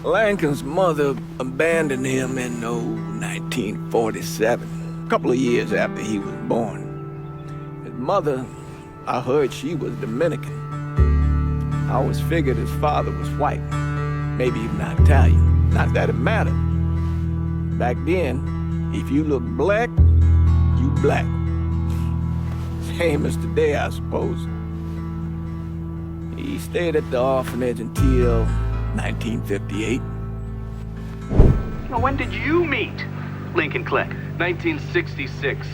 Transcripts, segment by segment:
Lincoln's mother abandoned him in 1947, a couple of years after he was born. His mother, I heard she was Dominican. I always figured his father was white, maybe even Italian. Not that it mattered. Back then, if you looked black, you black. Same as today, I suppose. He stayed at the orphanage until 1958. Now, when did you meet Lincoln Click? 1966.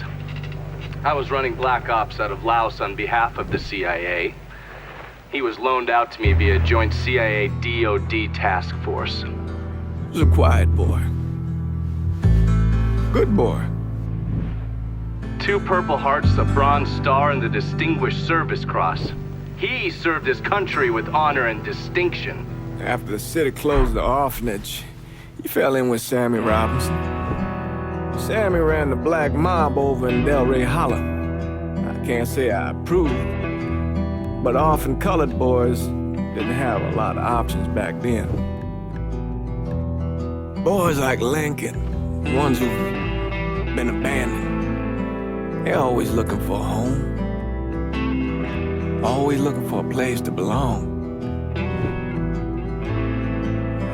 I was running Black Ops out of Laos on behalf of the CIA. He was loaned out to me via joint CIA-DOD task force. He was a quiet boy. Good boy. 2 Purple Hearts, a Bronze Star, and the Distinguished Service Cross. He served his country with honor and distinction. After the city closed the orphanage, he fell in with Sammy Robinson. Sammy ran the black mob over in Delray Hollow. I can't say I approve, but orphan colored boys didn't have a lot of options back then. Boys like Lincoln, the ones who've been abandoned, they're always looking for a home. Always looking for a place to belong.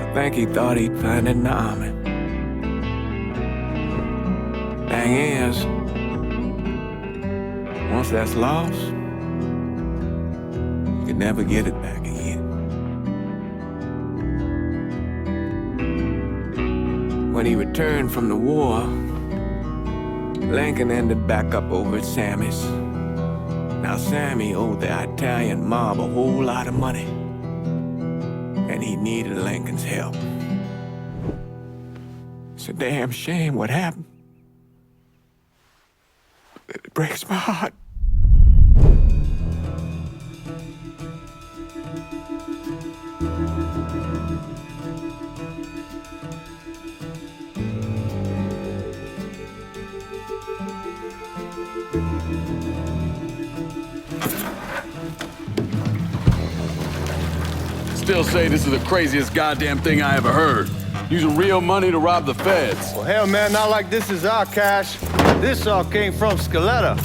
I think he thought he'd find it in the army. Thing is, once that's lost, you can never get it back again. When he returned from the war, Lincoln ended back up over at Sammy's. Now, Sammy owed the Italian mob a whole lot of money, and he needed Lincoln's help. It's a damn shame what happened. It breaks my heart. Still say this is the craziest goddamn thing I ever heard. Using real money to rob the feds. Well, hell, man, not like this is our cash. This all came from Scaletta.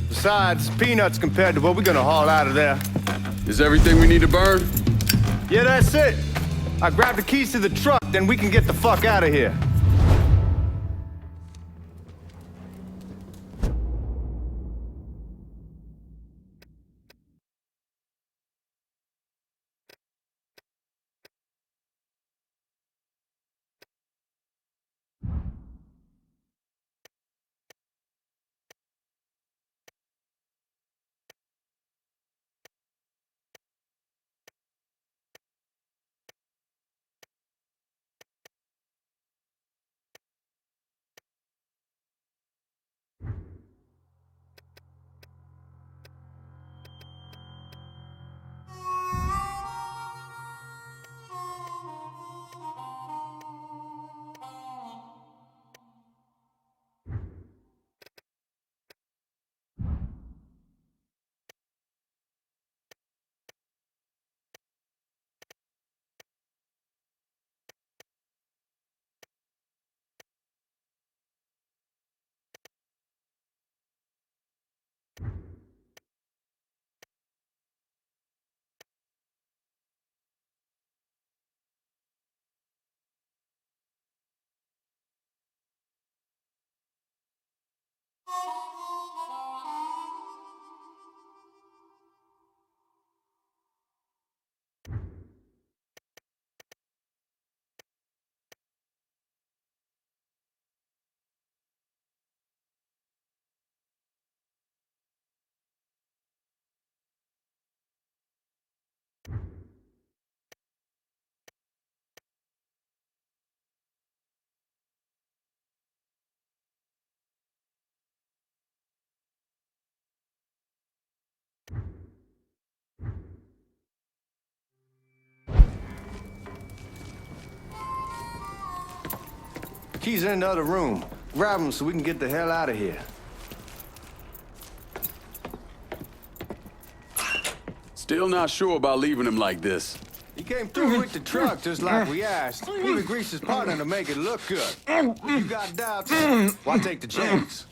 Besides, peanuts compared to what we're gonna haul out of there. Is everything we need to burn? Yeah, that's it. I grabbed the keys to the truck, then we can get the fuck out of here. Keys are in the other room. Grab them so we can get the hell out of here. Still not sure about leaving him like this. You He came through with the truck just like we asked. He even greased his partner to make it look good. If you got doubts, why take the chance?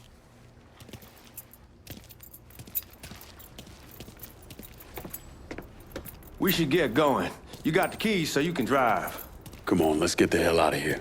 We should get going. You got the keys so you can drive. Come on, let's get the hell out of here.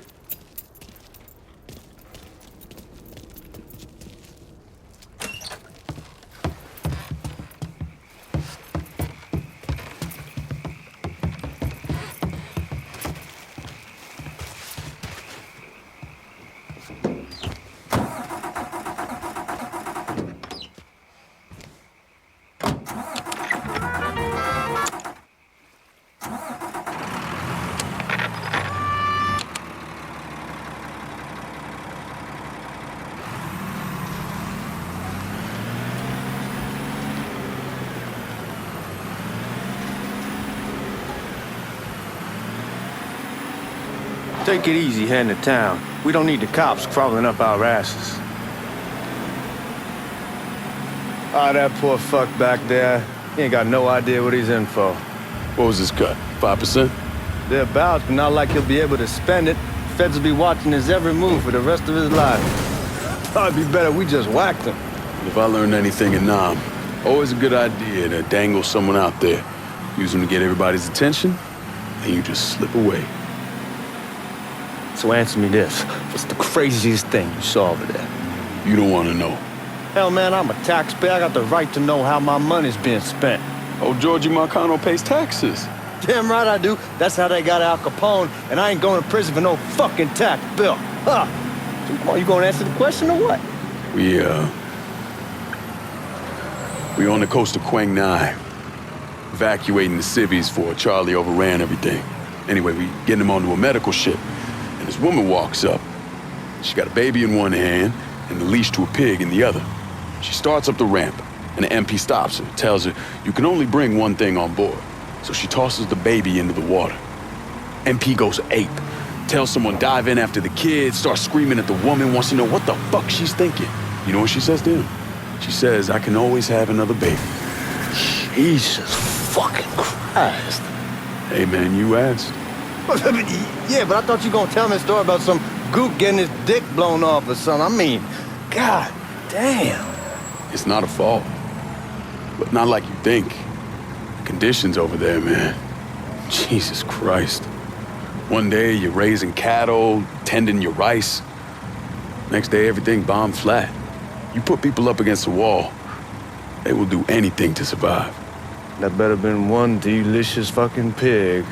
Take it easy heading to town. We don't need the cops crawling up our asses. Ah, that poor fuck back there. He ain't got no idea what he's in for. What was his cut? 5%? Thereabouts, but not like he'll be able to spend it. Feds will be watching his every move for the rest of his life. Probably be better if we just whacked him. If I learned anything in Nam, always a good idea to dangle someone out there. Use them to get everybody's attention, then you just slip away. So answer me this. What's the craziest thing you saw over there? You don't want to know. Hell, man, I'm a taxpayer. I got the right to know how my money's being spent. Oh, Georgie Marcano pays taxes. Damn right I do. That's how they got Al Capone, and I ain't going to prison for no fucking tax bill. Huh. So come on, you gonna answer the question or what? We on the coast of Quang Nai, evacuating the civvies before Charlie overran everything. Anyway, we getting him onto a medical ship, and this woman walks up. She got a baby in one hand and the leash to a pig in the other. She starts up the ramp, and the MP stops her, tells her, you can only bring one thing on board. So she tosses the baby into the water. MP goes ape, tells someone dive in after the kid, starts screaming at the woman, wants to know what the fuck she's thinking. You know what she says to him? She says, I can always have another baby. Jesus fucking Christ. Hey man, you asked. Yeah, but I thought you were gonna tell me a story about some gook getting his dick blown off or something. I mean, god damn. It's not a fault, but not like you think. The conditions over there, man. Jesus Christ. One day you're raising cattle, tending your rice. Next day everything bombed flat. You put people up against the wall, they will do anything to survive. That better been one delicious fucking pig.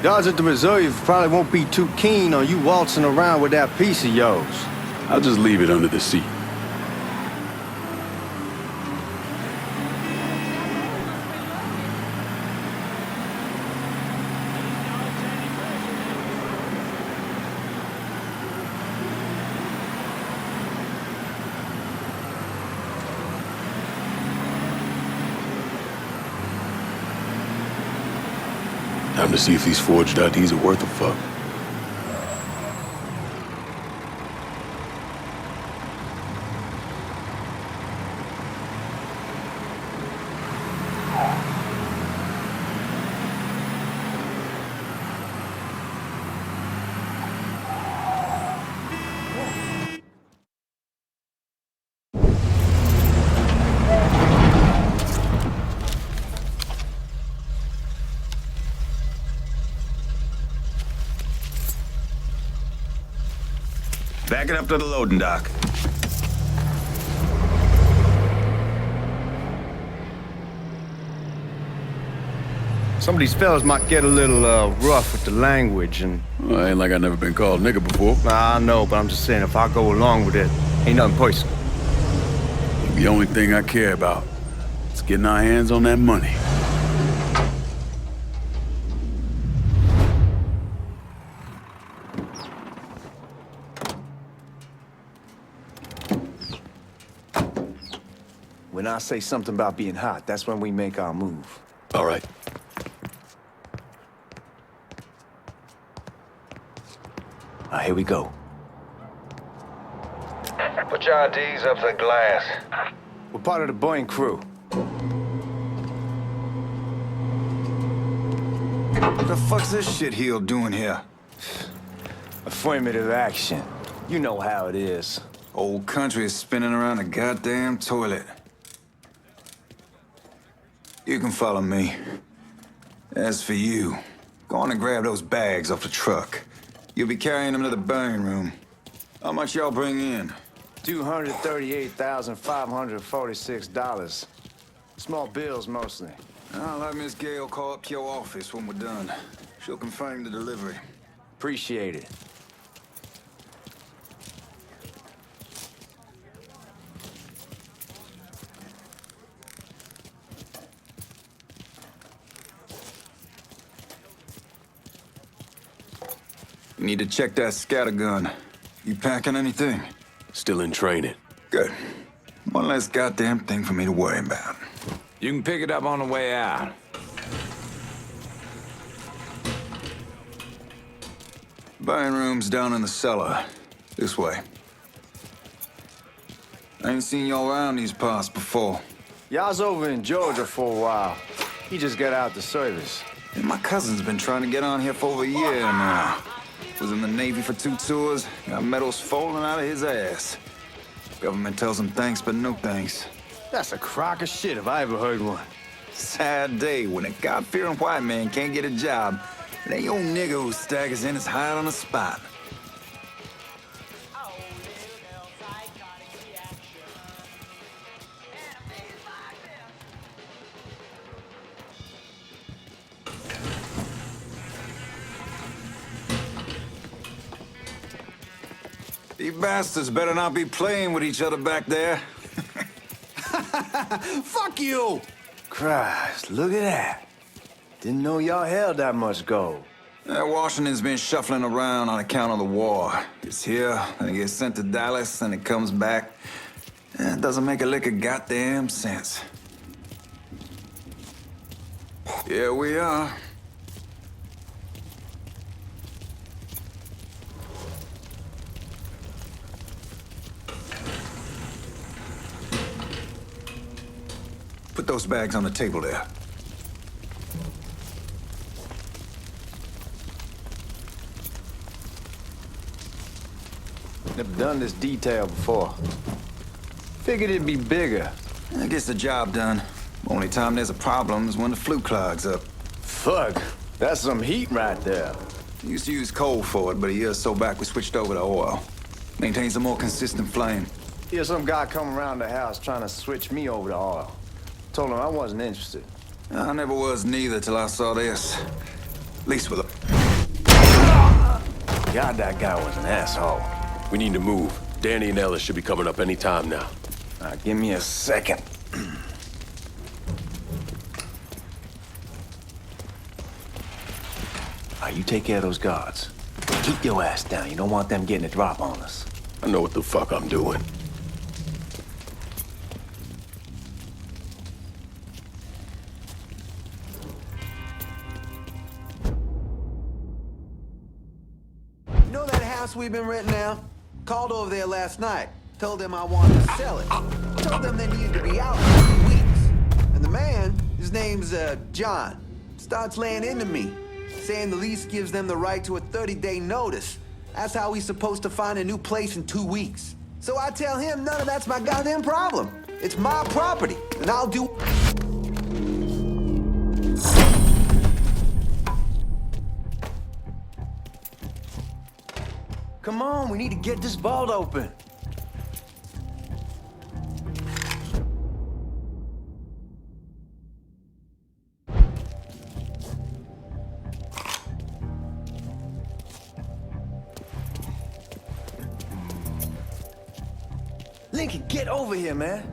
Guards at the reserve probably won't be too keen on you waltzing around with that piece of yours. I'll just leave it under the seat. Time to see if these forged IDs are worth a fuck. Back it up to the loading dock. Some of these fellas might get a little rough with the language, and Well, ain't like I never been called nigga before. I know, but I'm just saying if I go along with it, ain't nothing personal. The only thing I care about is getting our hands on that money. When I say something about being hot, that's when we make our move. All right. Here we go. Put your IDs up to the glass. We're part of the Boeing crew. What the fuck's this shitheel doing here? Affirmative action. You know how it is. Old country is spinning around a goddamn toilet. You can follow me. As for you, go on and grab those bags off the truck. You'll be carrying them to the burning room. How much y'all bring in? $238,546. Small bills, mostly. I'll have Miss Gale call up to your office when we're done. She'll confirm the delivery. Appreciate it. You need to check that scattergun. You packing anything? Still in training. Good. One less goddamn thing for me to worry about. You can pick it up on the way out. Burning room's down in the cellar. This way. I ain't seen y'all around these parts before. Y'all's over in Georgia for a while. He just got out the service. And my cousin's been trying to get on here for over a year now. Was in the Navy for 2 tours, got medals falling out of his ass. Government tells him thanks, but no thanks. That's a crock of shit if I ever heard one. Sad day when a God-fearing white man can't get a job. And that old nigga who staggers in is hired on the spot. You bastards better not be playing with each other back there. Fuck you! Christ, look at that. Didn't know y'all held that much gold. Washington's been shuffling around on account of the war. It's here, and it gets sent to Dallas, and it comes back. It doesn't make a lick of goddamn sense. Here we are. Put those bags on the table there. Never done this detail before. Figured it'd be bigger. That gets the job done. Only time there's a problem is when the flue clogs up. Fuck, that's some heat right there. Used to use coal for it, but a year or so back we switched over to oil. Maintains a more consistent flame. Here's some guy come around the house trying to switch me over to oil. Told him I wasn't interested. I never was neither till I saw this. At least with a... God, that guy was an asshole. We need to move. Danny and Ellis should be coming up any time now. Give me a second. You take care of those guards. Keep your ass down. You don't want them getting a drop on us. I know what the fuck I'm doing. You know that house we've been renting out? Called over there last night. Told them I wanted to sell it. Told them they needed to be out in 2 weeks. And the man, his name's John, starts laying into me, saying the lease gives them the right to a 30-day notice. That's how he's supposed to find a new place in 2 weeks. So I tell him none of that's my goddamn problem. It's my property, and I'll do... Come on, we need to get this vault open. Lincoln, get over here, man.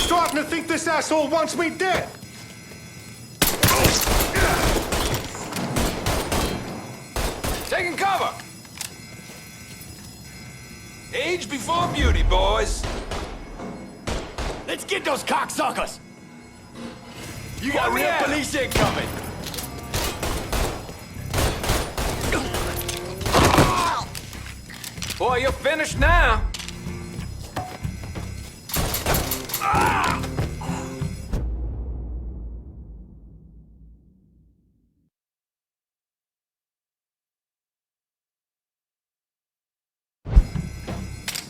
Starting to think this asshole wants me dead. Taking cover! Age before beauty, boys. Let's get those cocksuckers! You got Hold me real at 'em. police incoming! Boy, you're finished now.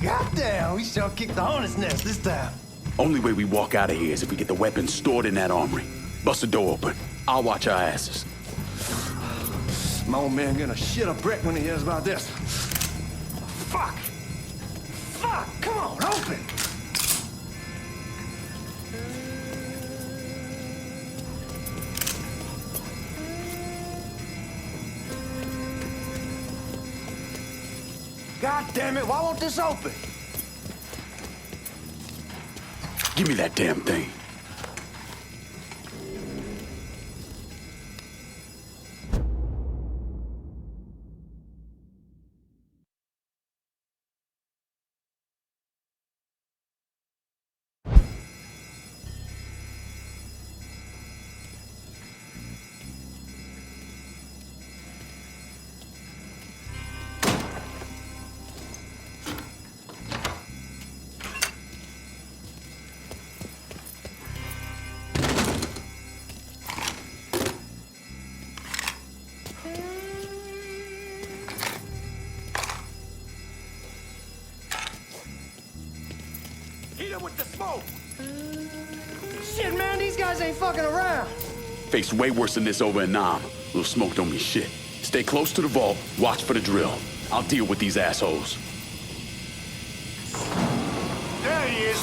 Goddamn, we sure kicked the hornet's nest this time. Only way we walk out of here is if we get the weapons stored in that armory. Bust the door open. I'll watch our asses. My old man gonna shit a brick when he hears about this. Fuck! Fuck! Come on, open! God damn it, why won't this open? Give me that damn thing. With the smoke! Shit, man, these guys ain't fucking around. Faced way worse than this over in Nam. Little smoke don't mean shit. Stay close to the vault, watch for the drill. I'll deal with these assholes. There he is.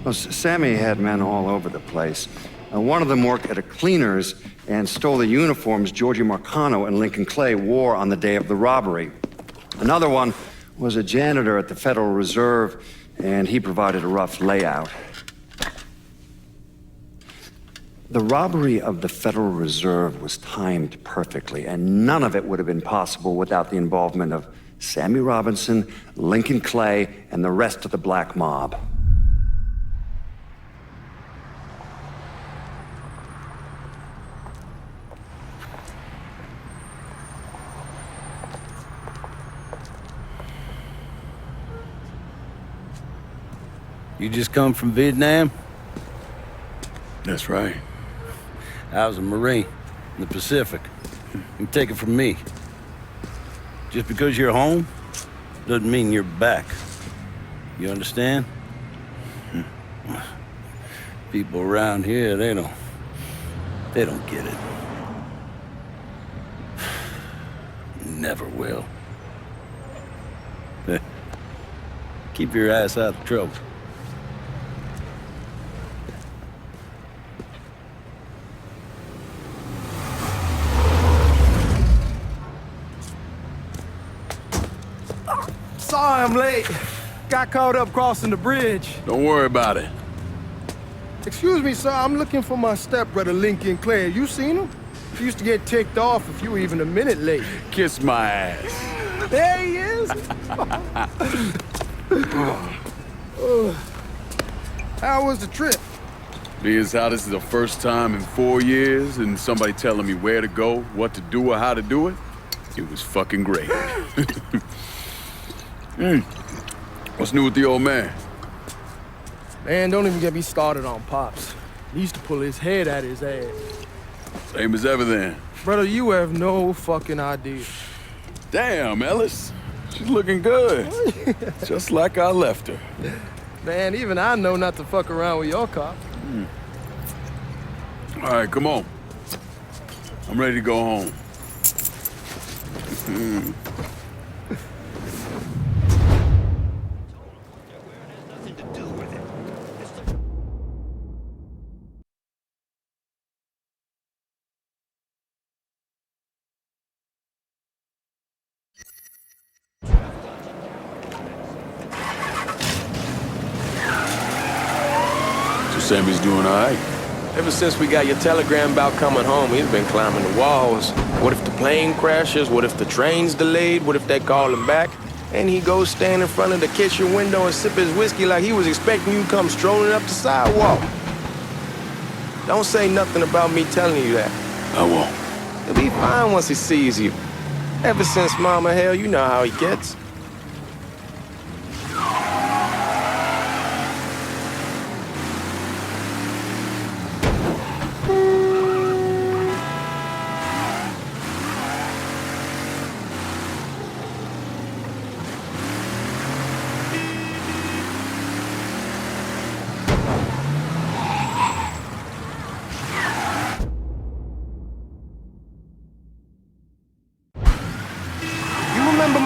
Well, Sammy had men all over the place. One of them worked at a cleaner's and stole the uniforms Georgie Marcano and Lincoln Clay wore on the day of the robbery. Another one was a janitor at the Federal Reserve, and he provided a rough layout. The robbery of the Federal Reserve was timed perfectly, and none of it would have been possible without the involvement of Sammy Robinson, Lincoln Clay, and the rest of the black mob. You just come from Vietnam? That's right. I was a Marine in the Pacific. You take it from me. Just because you're home doesn't mean you're back. You understand? People around here, they don't get it. Never will. Keep your ass out of trouble. Sorry I'm late. Got caught up crossing the bridge. Don't worry about it. Excuse me, sir. I'm looking for my stepbrother, Lincoln Clay. You seen him? He used to get ticked off if you were even a minute late. Kiss my ass. There he is. How was the trip? Being as how this is the first time in 4 years and somebody telling me where to go, what to do, or how to do it, it was fucking great. What's new with the old man? Man, don't even get me started on Pops. He used to pull his head out his ass. Same as ever then. Brother, you have no fucking idea. Damn, Ellis. She's looking good. Just like I left her. Man, even I know not to fuck around with your cop. All right, come on. I'm ready to go home. Sammy's doing all right. Ever since we got your telegram about coming home, he's been climbing the walls. What if the plane crashes? What if the train's delayed? What if they call him back? And he goes stand in front of the kitchen window and sip his whiskey like he was expecting you to come strolling up the sidewalk. Don't say nothing about me telling you that. I won't. He'll be fine once he sees you. Ever since Mama Hell, you know how he gets.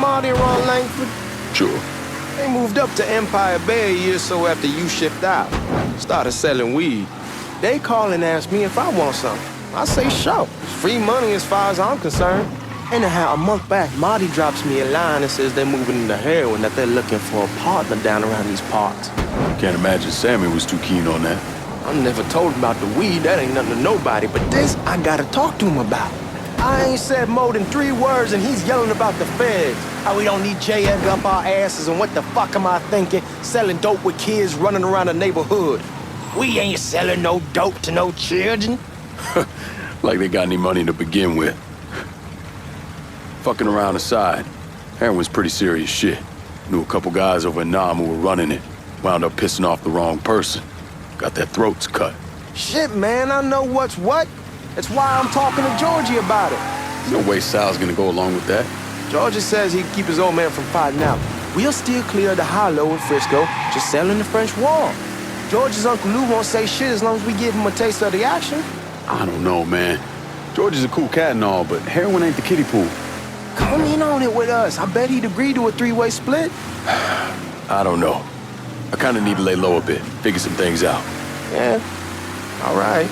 Marty around Langford? Sure. They moved up to Empire Bay a year or so after you shipped out. Started selling weed. They call and ask me if I want something. I say sure. It's free money as far as I'm concerned. Anyhow, a month back, Marty drops me a line and says they're moving into heroin, that they're looking for a partner down around these parts. Can't imagine Sammy was too keen on that. I never told him about the weed, that ain't nothing to nobody, but this I gotta talk to him about. I ain't said more than 3 words and he's yelling about the feds. How we don't need J. Edgar up our asses and what the fuck am I thinking? Selling dope with kids running around the neighborhood. We ain't selling no dope to no children. Like they got any money to begin with. Fucking around aside, heroin's pretty serious shit. Knew a couple guys over in Nam who were running it. Wound up pissing off the wrong person. Got their throats cut. Shit, man, I know what's what. That's why I'm talking to Georgie about it. There's no way Sal's gonna go along with that. Georgie says he'd keep his old man from fighting out. We'll still clear the hollow in Frisco, just selling the French Wall. George's Uncle Lou won't say shit as long as we give him a taste of the action. I don't know, man. George is a cool cat and all, but heroin ain't the kiddie pool. Come in on it with us. I bet he'd agree to a 3-way split. I don't know. I kinda need to lay low a bit, figure some things out. Yeah, all right.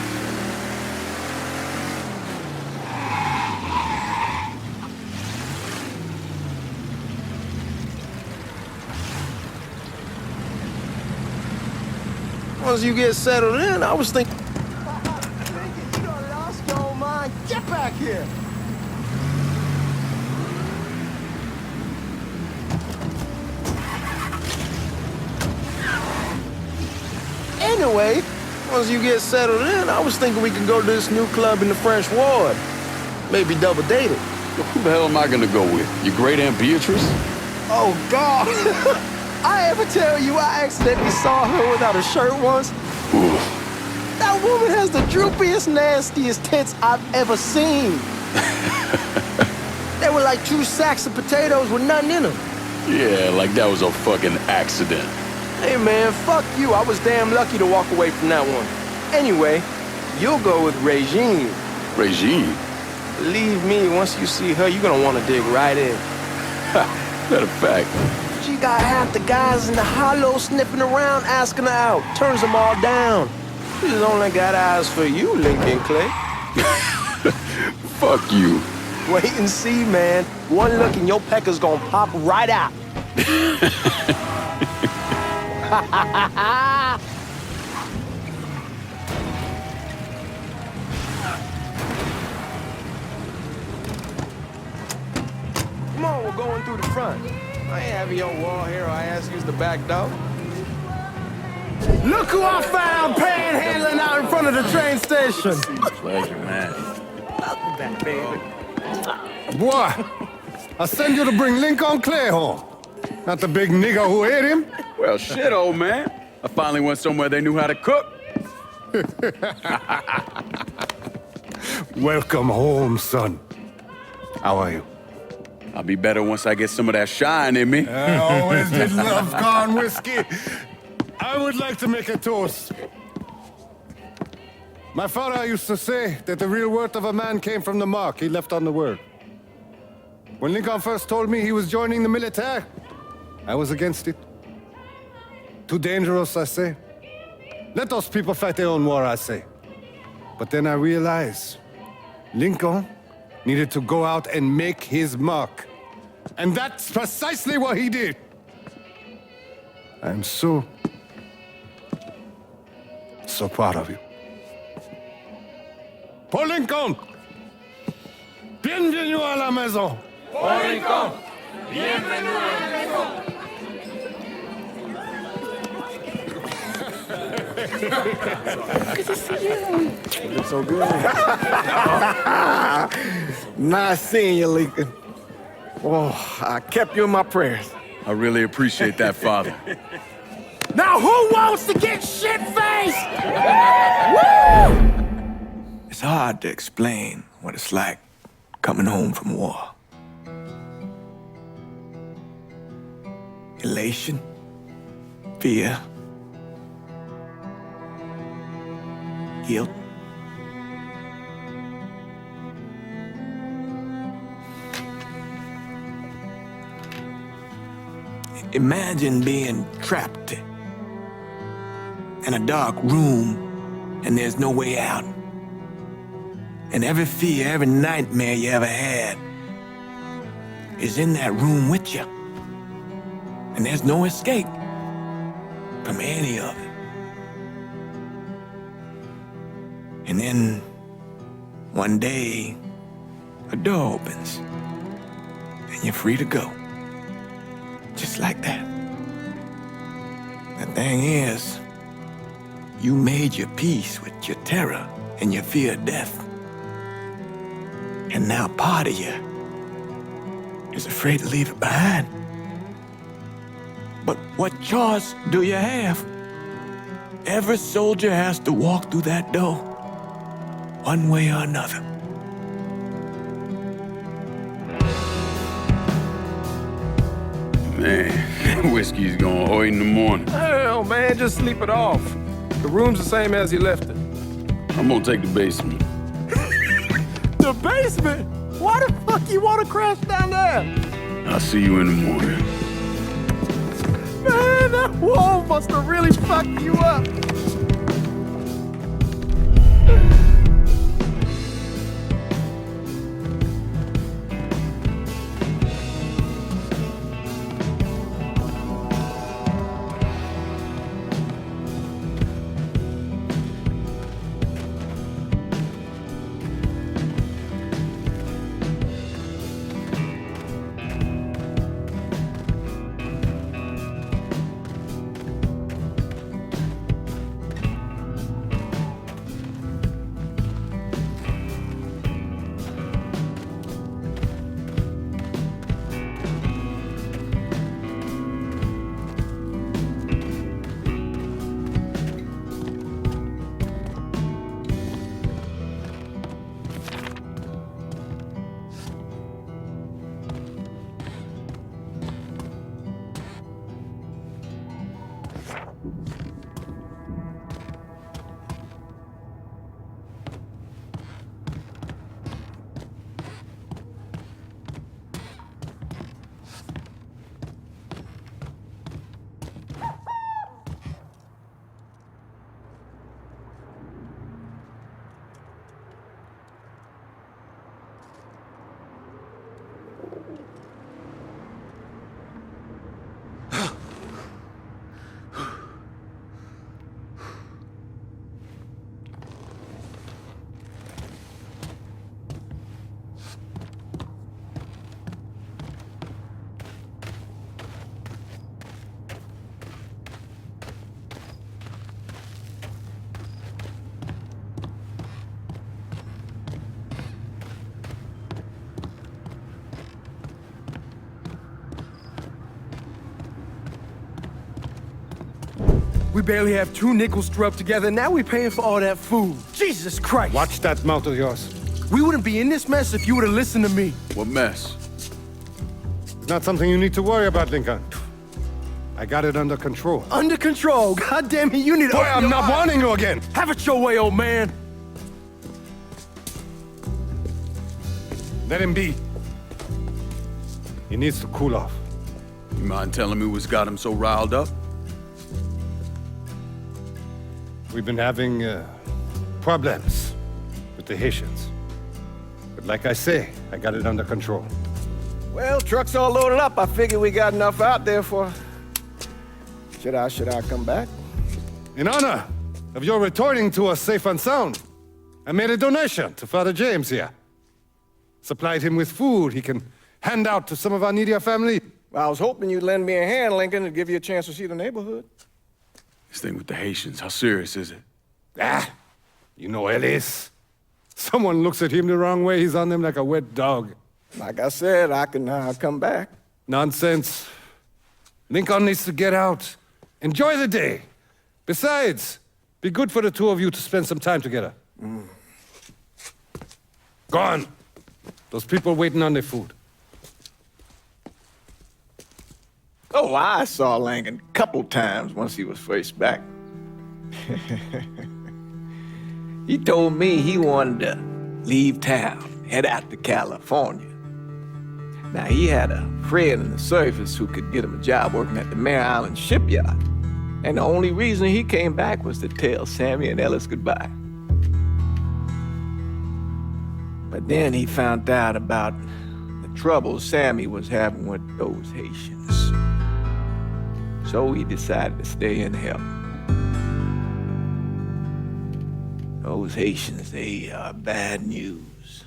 Once you get settled in, I was thinking... You done lost your old mind. Get back here. Anyway, once you get settled in, I was thinking we could go to this new club in the French Ward. Maybe double date it. Who the hell am I gonna go with? Your great Aunt Beatrice? Oh, God. I ever tell you I accidentally saw her without a shirt once? Ooh. That woman has the droopiest, nastiest tits I've ever seen. They were like 2 sacks of potatoes with nothing in them. Yeah, like that was a fucking accident. Hey, man, fuck you. I was damn lucky to walk away from that one. Anyway, you'll go with Regine. Regine? Believe me, once you see her, you're gonna want to dig right in. Matter of fact. She got half the guys in the hollow sniffing around, asking her out. Turns them all down. She's only got eyes for you, Lincoln Clay. Fuck you. Wait and see, man. One look and your pecker's gonna pop right out. Come on, we're going through the front. I ain't having your wall here, I ask you the back door. Look who I found panhandling out in front of the train station. Pleasure, man. Welcome back, baby. Boy, I send you to bring Lincoln Clay home. Not the big nigger who ate him. Well, shit, old man. I finally went somewhere they knew how to cook. Welcome home, son. How are you? I'll be better once I get some of that shine in me. I always did love corn whiskey. I would like to make a toast. My father used to say that the real worth of a man came from the mark he left on the world. When Lincoln first told me he was joining the military, I was against it. Too dangerous, I say. Let those people fight their own war, I say. But then I realized Lincoln needed to go out and make his mark. And that's precisely what he did. I'm so proud of you. Paul Lincoln! Bienvenue à la maison! Paul Lincoln, bienvenue à la maison. Good to see you. You look so good. Nice seeing you, Lincoln. Oh, I kept you in my prayers. I really appreciate that, Father. Now who wants to get shit-faced? It's hard to explain what it's like coming home from war. Elation, fear, guilt. Imagine being trapped in a dark room and there's no way out. And every fear, every nightmare you ever had is in that room with you. And there's no escape from any of it. And then one day, a door opens and you're free to go. Just like that. The thing is, you made your peace with your terror and your fear of death. And now part of you is afraid to leave it behind. But what choice do you have? Every soldier has to walk through that door, one way or another. Man, whiskey's gonna hurt in the morning. Hell, man, just sleep it off. The room's the same as you left it. I'm gonna take the basement. The basement? Why the fuck you want to crash down there? I'll see you in the morning. Man, that wall must have really fucked you up. We barely have 2 nickels to rub together, now we're paying for all that food. Jesus Christ! Watch that mouth of yours. We wouldn't be in this mess if you would have listened to me. What mess? It's not something you need to worry about, Lincoln. I got it under control. Under control? God damn it, you need to... Boy, I'm not warning you again! Have it your way, old man! Let him be. He needs to cool off. You mind telling me what's got him so riled up? We've been having problems with the Haitians. But like I say, I got it under control. Well, truck's all loaded up. I figure we got enough out there for... Should I come back? In honor of your returning to us safe and sound, I made a donation to Father James here. Supplied him with food he can hand out to some of our needier family. Well, I was hoping you'd lend me a hand, Lincoln, and give you a chance to see the neighborhood. This thing with the Haitians, how serious is it? Ah, you know Ellis. Someone looks at him the wrong way, he's on them like a wet dog. Like I said, I can come back. Nonsense. Lincoln needs to get out. Enjoy the day. Besides, be good for the two of you to spend some time together. Go on. Those people waiting on their food. Oh, I saw Lincoln a couple times once he was first back. He told me he wanted to leave town, head out to California. Now, he had a friend in the service who could get him a job working at the Mare Island shipyard. And the only reason he came back was to tell Sammy and Ellis goodbye. But then he found out about the trouble Sammy was having with those Haitians. So he decided to stay and help. Those Haitians, they are bad news.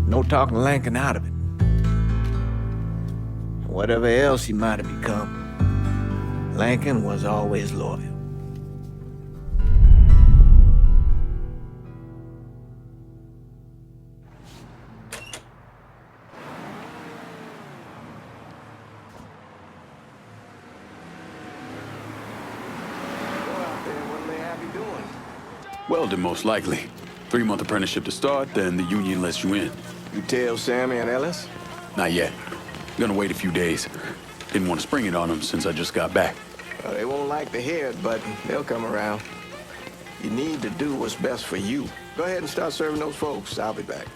No talking Lincoln out of it. Whatever else he might have become, Lincoln was always loyal. Welding, most likely. 3-month apprenticeship to start, then the union lets you in. You tell Sammy and Ellis? Not yet. Gonna wait a few days. Didn't want to spring it on them since I just got back. Well, they won't like to hear it, but they'll come around. You need to do what's best for you. Go ahead and start serving those folks. I'll be back.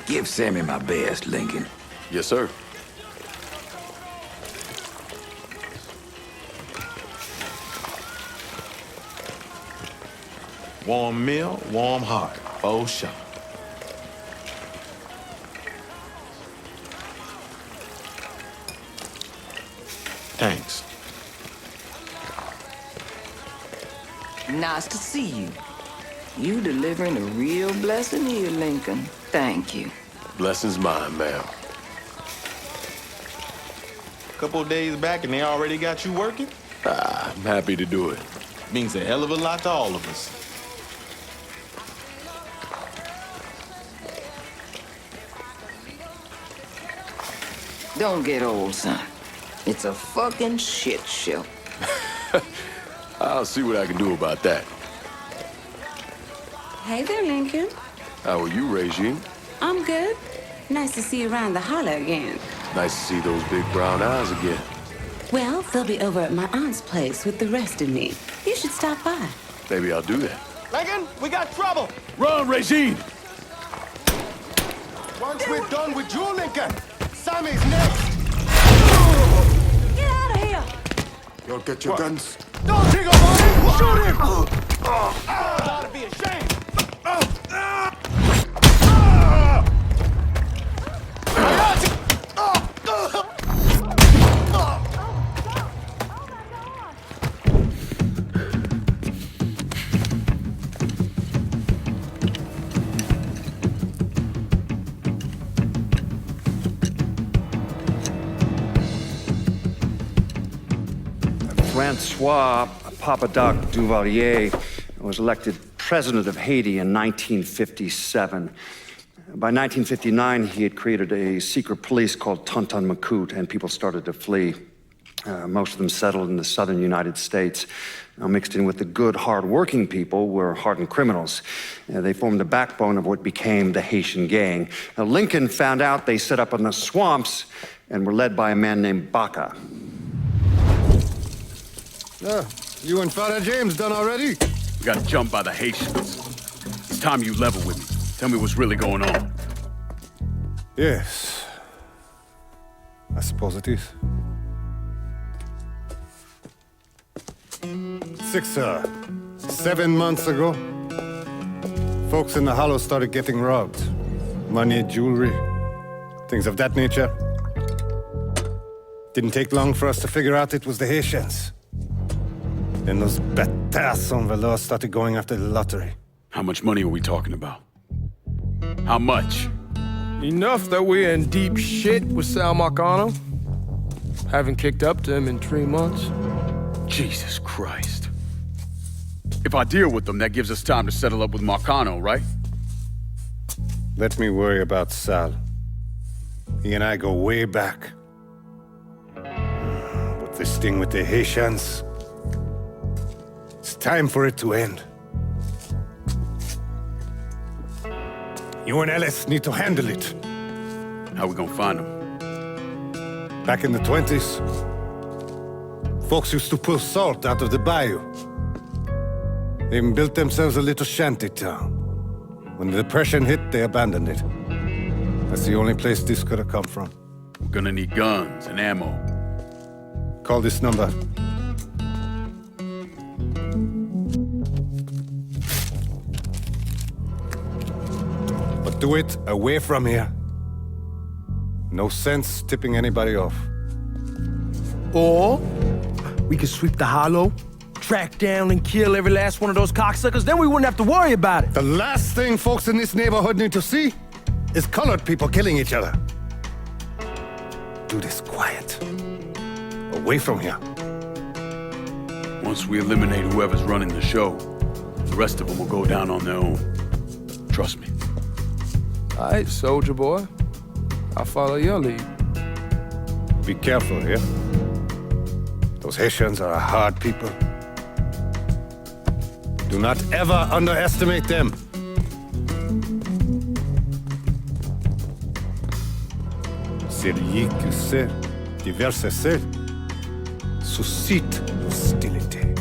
Give Sammy my best, Lincoln. Yes, sir. Warm meal, warm heart. Oh, sure. Thanks. Nice to see you. You delivering a real blessing here, Lincoln. Thank you. Blessing's mine, ma'am. Couple of days back and they already got you working? I'm happy to do it. Means a hell of a lot to all of us. Don't get old, son. It's a fucking shit show. I'll see what I can do about that. Hey there, Lincoln. How are you, Regine? I'm good. Nice to see you around the holler again. Nice to see those big brown eyes again. Well, they'll be over at my aunt's place with the rest of me. You should stop by. Maybe I'll do that. Lincoln, we got trouble! Run, Regine! Once we're done with you, Lincoln, Sammy's next! Get out of here! You'll get your guns. Don't take a money! Shoot him! Ought to be ashamed! Francois Papadoc Duvalier was elected president of Haiti in 1957. By 1959, he had created a secret police called Tonton Macoute, and people started to flee. Most of them settled in the southern United States. Now, mixed in with the good, hard-working people were hardened criminals. They formed the backbone of what became the Haitian gang. Now, Lincoln found out they set up in the swamps and were led by a man named Baca. You and Father James done already? We got jumped by the Haitians. It's time you level with me. Tell me what's really going on. Yes. I suppose it is. 7 months ago, folks in the Hollow started getting robbed. Money, jewelry, things of that nature. Didn't take long for us to figure out it was the Haitians. Then those bâtards on velours started going after the lottery. How much money are we talking about? How much? Enough that we're in deep shit with Sal Marcano. Haven't kicked up to him in 3 months. Jesus Christ. If I deal with them, that gives us time to settle up with Marcano, right? Let me worry about Sal. He and I go way back. But this thing with the Haitians, it's time for it to end. You and Ellis need to handle it. How we gonna find him? Back in the 20s, folks used to pull salt out of the bayou. They even built themselves a little shanty town. When the Depression hit, they abandoned it. That's the only place this could have come from. We're gonna need guns and ammo. Call this number. But do it away from here. No sense tipping anybody off. Or we could sweep the hollow, track down and kill every last one of those cocksuckers, then we wouldn't have to worry about it. The last thing folks in this neighborhood need to see is colored people killing each other. Do this quiet. Away from here. Once we eliminate whoever's running the show, the rest of them will go down on their own. Trust me. All right, soldier boy. I'll follow your lead. Be careful here. Those Haitians are a hard people. Do not ever underestimate them. Celui qui sait diverser suscite l'hostilité.